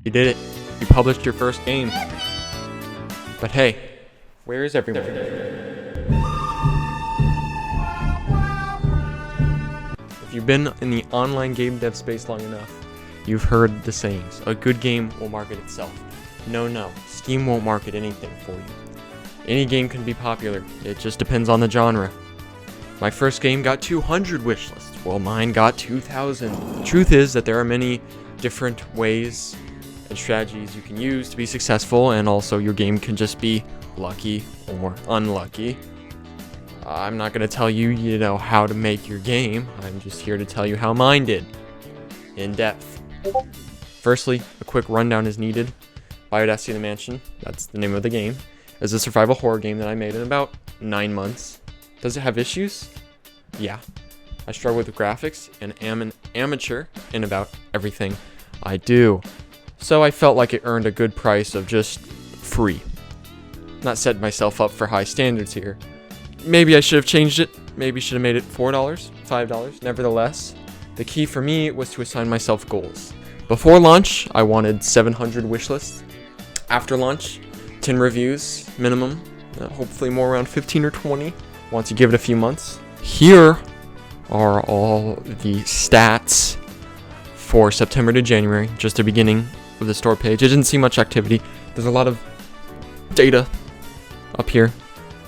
You did it. You published your first game. But hey, where is everyone? If you've been in the online game dev space long enough, you've heard the sayings. A good game will market itself. No, Steam won't market anything for you. Any game can be popular. It just depends on the genre. My first game got 200 wishlists, while mine got 2,000. The truth is that there are many different ways and strategies you can use to be successful, and also your game can just be lucky or unlucky. I'm not going to tell you, how to make your game. I'm just here to tell you how mine did. In depth. Firstly, a quick rundown is needed. Biodestia the Mansion, that's the name of the game, is a survival horror game that I made in about 9 months. Does it have issues? Yeah. I struggle with graphics and am an amateur in about everything I do. So I felt like it earned a good price of just free. Not setting myself up for high standards here. Maybe I should have changed it. Maybe should have made it $4, $5. Nevertheless, the key for me was to assign myself goals. Before launch, I wanted 700 wishlists. After launch, 10 reviews minimum. Hopefully more around 15 or 20 once you give it a few months. Here are all the stats for September to January, just the beginning of the store page. I didn't see much activity. There's a lot of data up here,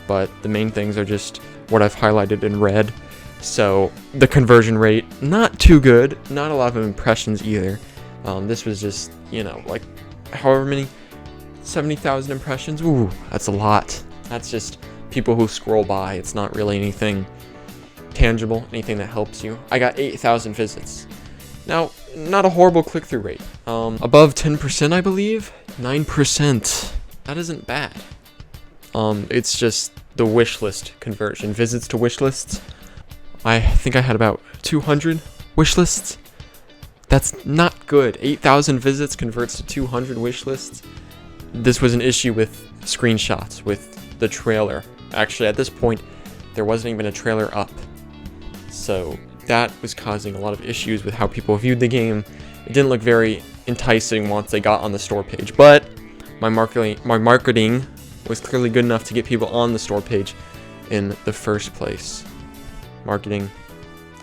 but the main things are just what I've highlighted in red. So the conversion rate, not too good, not a lot of impressions either. This was just, like however many, 70,000 impressions. Ooh, that's a lot. That's just people who scroll by. It's not really anything tangible, anything that helps you. I got 8,000 visits. Now, not a horrible click-through rate. Above 10%, I believe. 9%. That isn't bad. It's just the wish list conversion. Visits to wish lists. I think I had about 200 wish lists. That's not good. 8,000 visits converts to 200 wish lists. This was an issue with screenshots, with the trailer. Actually, at this point, there wasn't even a trailer up. So that was causing a lot of issues with how people viewed the game. It didn't look very enticing once they got on the store page, but my marketing was clearly good enough to get people on the store page in the first place. Marketing,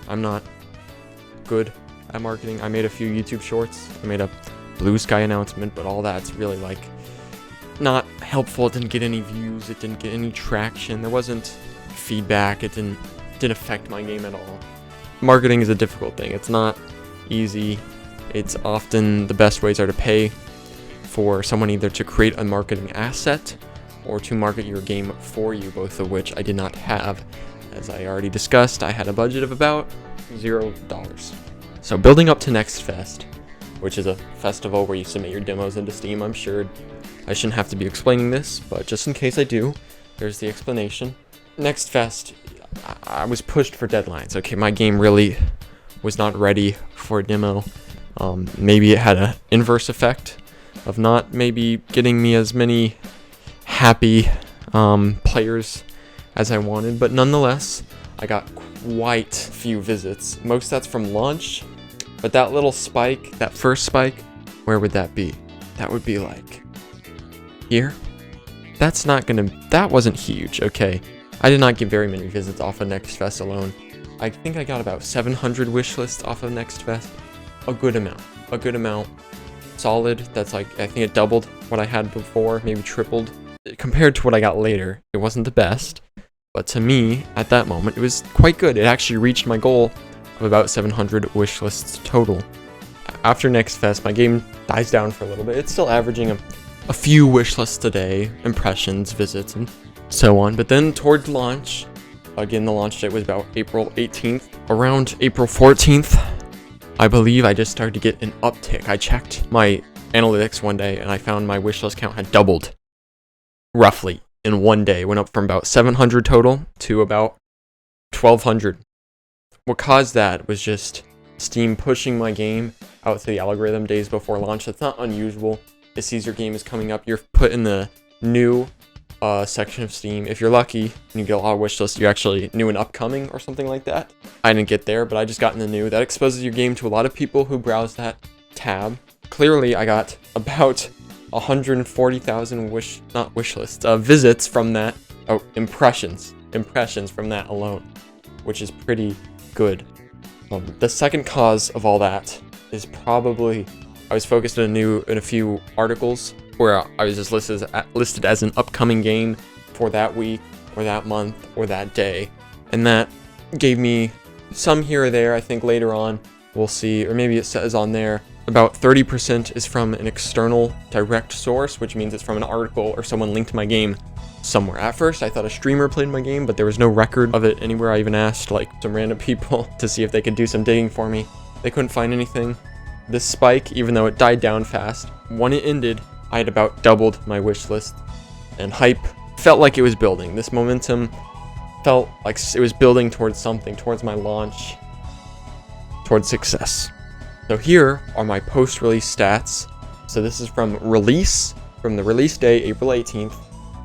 I'm not good at marketing. I made a few YouTube shorts. I made a Blue Sky announcement, but all that's really not helpful. It didn't get any views. It didn't get any traction. There wasn't feedback. It didn't affect my game at all. Marketing is a difficult thing. It's not easy. It's often the best ways are to pay for someone either to create a marketing asset or to market your game for you, both of which I did not have. As I already discussed, I had a budget of about $0. So building up to Next Fest, which is a festival where you submit your demos into Steam, I'm sure I shouldn't have to be explaining this, but just in case I do, there's the explanation. Next Fest, I was pushed for deadlines. Okay, my game really was not ready for a demo. Maybe it had an inverse effect of not maybe getting me as many happy players as I wanted, but nonetheless, I got quite a few visits. Most that's from launch, but that little spike, that first spike, where would that be? That would be like here. That wasn't huge, okay? I did not get very many visits off of Next Fest alone. I think I got about 700 wish lists off of Next Fest. A good amount. Solid. That's I think it doubled what I had before, maybe tripled. Compared to what I got later, it wasn't the best. But to me, at that moment, it was quite good. It actually reached my goal of about 700 wish lists total. After Next Fest, my game dies down for a little bit. It's still averaging a few wish lists a day, impressions, visits, and so on. But then towards launch, again, the launch date was about April 18th. Around April 14th, I believe I just started to get an uptick. I checked my analytics one day and I found my wishlist count had doubled. Roughly in one day. Went up from about 700 total to about 1,200. What caused that was just Steam pushing my game out to the algorithm days before launch. That's not unusual. It sees your game is coming up. You're put in the new section of Steam. If you're lucky and you get a lot of wish lists, you actually new and upcoming or something like that. I didn't get there, but I just got in the new. That exposes your game to a lot of people who browse that tab. clearly I got about 140,000 visits from that. Oh, impressions from that alone, which is pretty good. The second cause of all that is probably I was focused in a few articles where I was just listed as an upcoming game for that week or that month or that day, and that gave me some here or there. I think later on we'll see, or maybe it says on there about 30% is from an external direct source, which means it's from an article or someone linked my game somewhere. At first I thought a streamer played my game, but there was no record of it anywhere. I even asked like some random people to see if they could do some digging for me. They couldn't find anything. This spike, even though it died down fast, when it ended, I had about doubled my wish list, and hype felt like it was building. This momentum felt like it was building towards something, towards my launch, towards success. So here are my post-release stats. So this is from the release day, April 18th,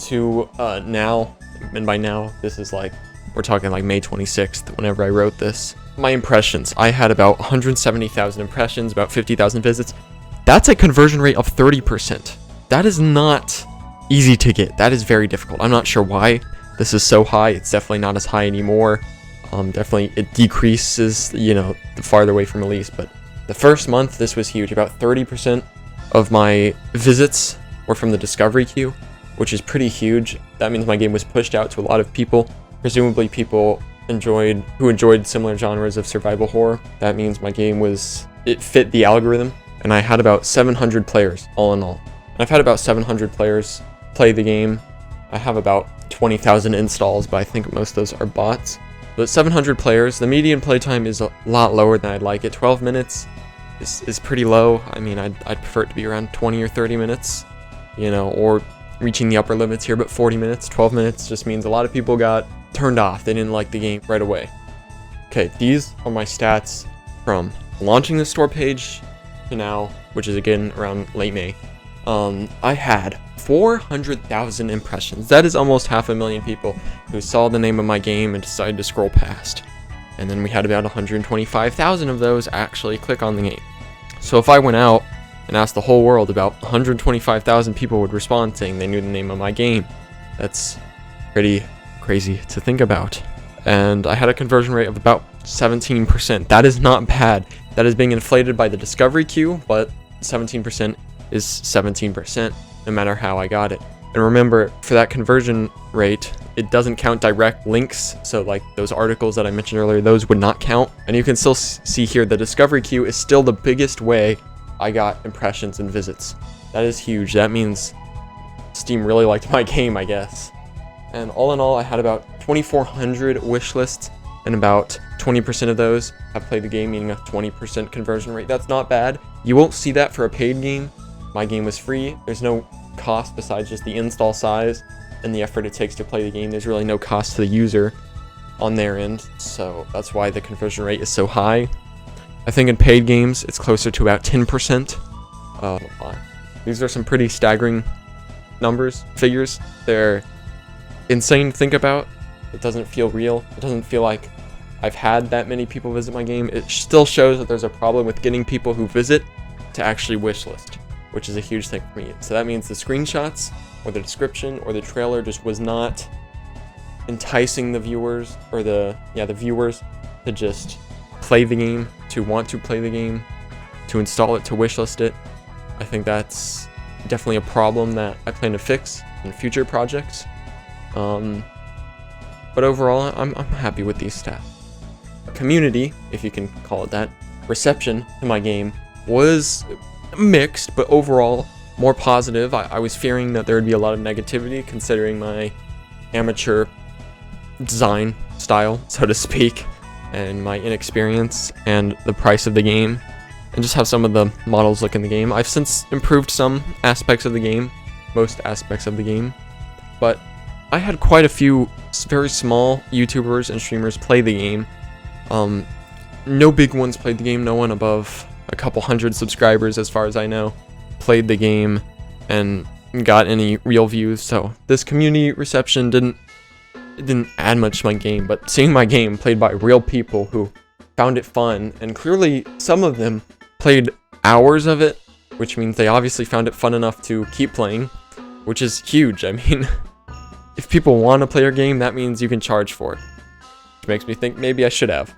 to now, and by now, this is like, we're talking like May 26th, whenever I wrote this. My impressions, I had about 170,000 impressions, about 50,000 visits. That's a conversion rate of 30%. That is not easy to get. That is very difficult. I'm not sure why this is so high. It's definitely not as high anymore. Definitely it decreases, the farther away from release, but the first month, this was huge. About 30% of my visits were from the discovery queue, which is pretty huge. That means my game was pushed out to a lot of people, presumably people who enjoyed similar genres of survival horror. That means my game it fit the algorithm, and I had about 700 players all in all. And I've had about 700 players play the game. I have about 20,000 installs, but I think most of those are bots. But 700 players, the median playtime is a lot lower than I'd like it. 12 minutes is pretty low. I mean, I'd prefer it to be around 20 or 30 minutes, or reaching the upper limits here, but 40 minutes, 12 minutes just means a lot of people got turned off. They didn't like the game right away. Okay, these are my stats from launching the store page to now, which is again around late May. I had 400,000 impressions. That is almost 500,000 people who saw the name of my game and decided to scroll past. And then we had about 125,000 of those actually click on the game. So if I went out and asked the whole world, about 125,000 people would respond saying they knew the name of my game. That's pretty crazy to think about. And I had a conversion rate of about 17%. That is not bad. That is being inflated by the discovery queue, but 17% is 17%, no matter how I got it. And remember, for that conversion rate, it doesn't count direct links. So like those articles that I mentioned earlier, those would not count. And you can still see here, the discovery queue is still the biggest way I got impressions and visits. That is huge. That means Steam really liked my game, I guess. And all in all, I had about 2,400 wish lists, and about 20% of those have played the game, meaning a 20% conversion rate. That's not bad. You won't see that for a paid game. My game was free. There's no cost besides just the install size and the effort it takes to play the game. There's really no cost to the user on their end, so that's why the conversion rate is so high. I think in paid games, it's closer to about 10%. These are some pretty staggering figures. They're insane to think about. It doesn't feel real. It doesn't feel like I've had that many people visit my game. It still shows that there's a problem with getting people who visit to actually wishlist, which is a huge thing for me. So that means the screenshots or the description or the trailer just was not enticing the viewers, or the viewers to just play the game, to want to play the game, to install it, to wishlist it. I think that's definitely a problem that I plan to fix in future projects. But overall, I'm happy with these stats. Community, if you can call it that, reception to my game was mixed, but overall more positive. I was fearing that there would be a lot of negativity considering my amateur design style, so to speak, and my inexperience and the price of the game, and just how some of the models look in the game. I've since improved some aspects of the game, most aspects of the game, but I had quite a few very small YouTubers and streamers play the game. No big ones played the game. No one above a couple hundred subscribers, as far as I know, played the game and got any real views. So this community reception didn't add much to my game, but seeing my game played by real people who found it fun, and clearly some of them played hours of it, which means they obviously found it fun enough to keep playing, which is huge. I mean, if people want to play your game, that means you can charge for it, which makes me think maybe I should have.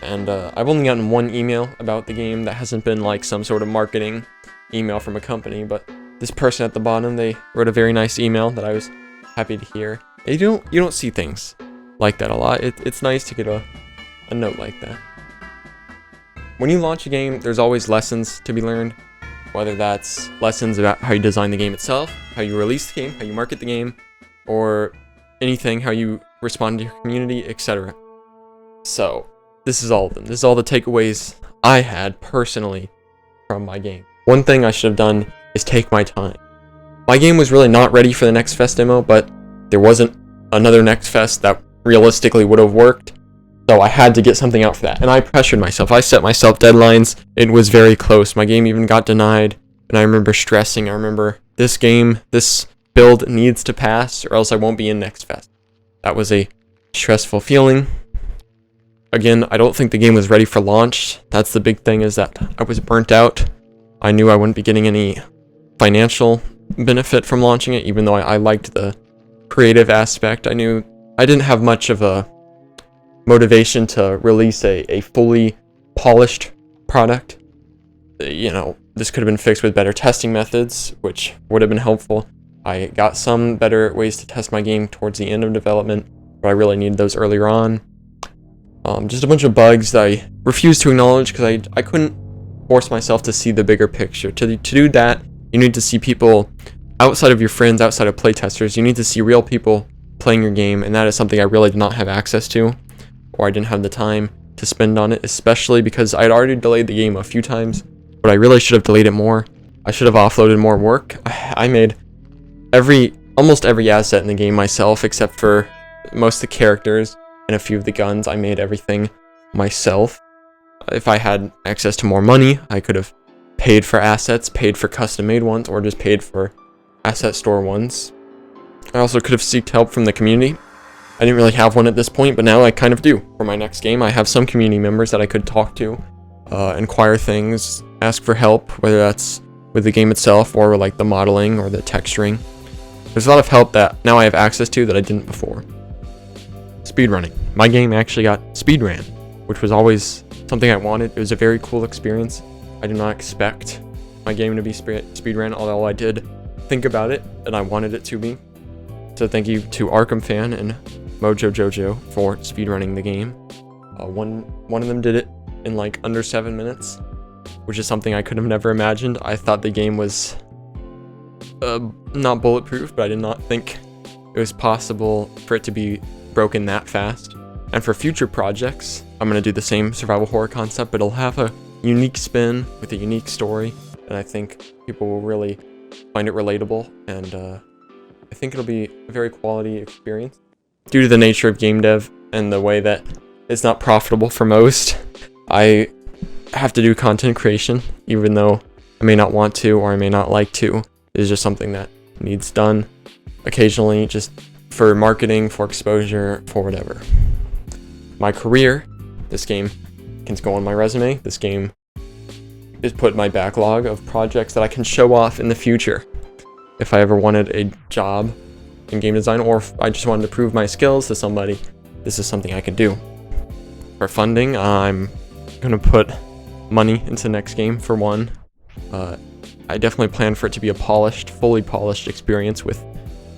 And I've only gotten one email about the game that hasn't been like some sort of marketing email from a company, but this person at the bottom, they wrote a very nice email that I was happy to hear. You don't see things like that a lot. It's nice to get a note like that. When you launch a game, there's always lessons to be learned, whether that's lessons about how you design the game itself, how you release the game, how you market the game, or anything, how you respond to your community, etc. So, this is all of them. This is all the takeaways I had personally from my game. One thing I should have done is take my time. My game was really not ready for the Next Fest demo, but there wasn't another Next Fest that realistically would have worked, so I had to get something out for that. And I pressured myself. I set myself deadlines. It was very close. My game even got denied, and I remember stressing. I remember this build needs to pass, or else I won't be in Next Fest. That was a stressful feeling. Again, I don't think the game was ready for launch. That's the big thing, is that I was burnt out. I knew I wouldn't be getting any financial benefit from launching it, even though I liked the creative aspect. I knew I didn't have much of a motivation to release a fully polished product. You know, this could have been fixed with better testing methods, which would have been helpful. I got some better ways to test my game towards the end of development, but I really needed those earlier on. Just a bunch of bugs that I refused to acknowledge because I couldn't force myself to see the bigger picture. To do that, you need to see people outside of your friends, outside of playtesters. You need to see real people playing your game, and that is something I really did not have access to, or I didn't have the time to spend on it, especially because I had already delayed the game a few times, but I really should have delayed it more. I should have offloaded more work. I made almost every asset in the game myself, except for most of the characters and a few of the guns. I made everything myself. If I had access to more money, I could have paid for assets, paid for custom-made ones, or just paid for asset store ones. I also could have sought help from the community. I didn't really have one at this point, but now I kind of do. For my next game, I have some community members that I could talk to, inquire things, ask for help, whether that's with the game itself or like the modeling or the texturing. There's a lot of help that now I have access to that I didn't before. Speedrunning. My game actually got speedran, which was always something I wanted. It was a very cool experience. I did not expect my game to be speedran, although I did think about it and I wanted it to be. So thank you to Arkham Fan and Mojo Jojo for speedrunning the game. One of them did it in like under 7 minutes, which is something I could have never imagined. I thought the game was not bulletproof, but I did not think it was possible for it to be broken that fast. And for future projects, I'm going to do the same survival horror concept, but it'll have a unique spin with a unique story, and I think people will really find it relatable, and I think it'll be a very quality experience. Due to the nature of game dev and the way that it's not profitable for most, I have to do content creation, even though I may not want to or I may not like to. It's just something that needs done occasionally, just for marketing, for exposure, for whatever. My career, this game can go on my resume. This game is put in my backlog of projects that I can show off in the future. If I ever wanted a job in game design, or if I just wanted to prove my skills to somebody, this is something I could do. For funding, I'm gonna put money into the next game for one. I definitely plan for it to be a fully polished experience with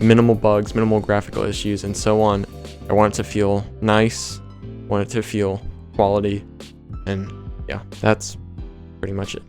minimal bugs, minimal graphical issues, and so on. I want it to feel nice, want it to feel quality, and yeah, that's pretty much it.